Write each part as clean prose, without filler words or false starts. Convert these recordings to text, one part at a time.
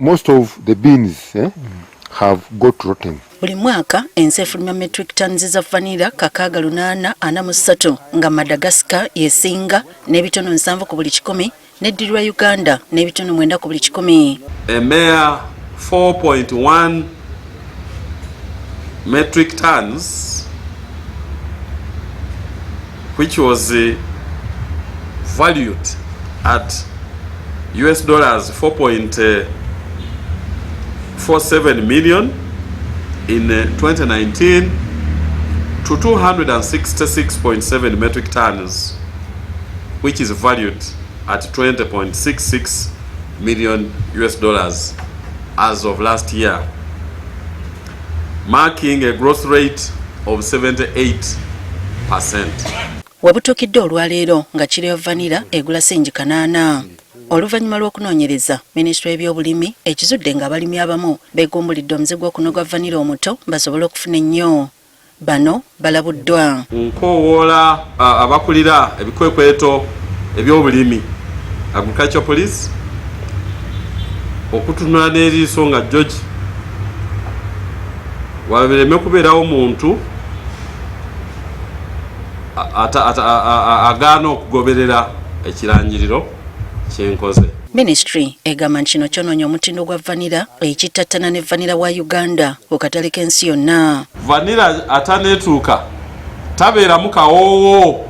most of the beans have got rotten. Buli mwaka ensi efulumya metric tons za vanilla kakaaga 843 nga Madagascar yesinga n'ebitono 7 ku buli 100 n'eddirwa Uganda n'ebitono 9 ku buli 100. A mere 4.1 metric tons, which was valued at US dollars 4.47 million in 2019 to 266.7 metric tons, which is valued at 20.66 million US dollars as of last year, marking a growth rate of 78%. Webutokidde olwaleero nga kiriyo vanilla egula senji 8. Oluvannyuma lw'okunoonyereza minisitule y'ebyobulimi ekizudde nga abalimi abamu beegumbulidde omuze gw'okunoga vanilla omuto basobole okufuna ennyo. Bano balabuddwa. Nkoowoola abakulira ebikwekweto ebyobulimi Agriculture Police okutunula n'eriiso nga George wabireme kubeerawo omuntu agaana okugoberera ekirangiriro kyenkoze. Ministry egamba nti kino kyonoonya omutindo gwa vanilla ekittattana ne vanilla wa Uganda ku katale k'ensi yonna. Vanilla ataneetuuka tabeeramu kawoowo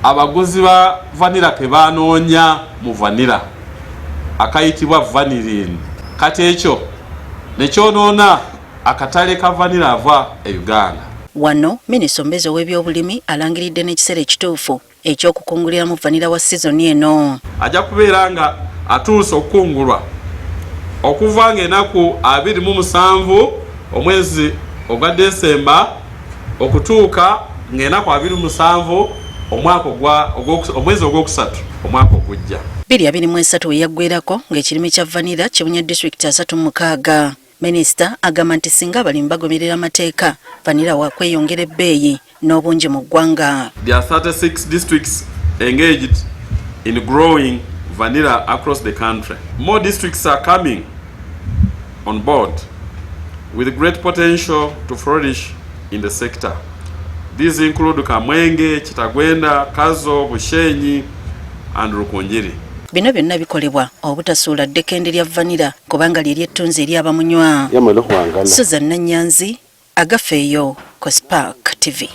abaguzi ba vanilla ke baanoonya mu vanilla akayitibwa vanillin. Kati ekyo ne kyonoona akatale ka vanilla ava e Uganda. Wano minisita omubeezi ow'ebyobulimi alangiridde n'ekiseera ekituufu eky'okukungulira mu vanilla wa sizoni eno. Ajja kubeera nga atuuse okukungulwa okuva ng'ennaku 27 omwezi ogwa Desemba okutuuka ng'ennaku 27 omwezi ogwokusatu omwaka ogujja. 2023 we yaggweerako ng'ekirime kya vanilla kibunya disitulikiti 36. Minisita agamba nti singa abalimi bagoberera amateeka vanilla wa kweyongera ebbeeyi n'obungi mu ggwanga. There are 36 districts engaged in growing vanilla across the country. More districts are coming on board with great potential to flourish in the sector. These include Kamwenge, Kitagwenda, Kazo, Bushenyi and Rukunjiri. Bino byonna bikolebwa obutasuula ddekende lya vanilla kubanga lye lyettunzi eri abamunywa. Susan Nanyanzi, Agafeeyo, ku Spark TV.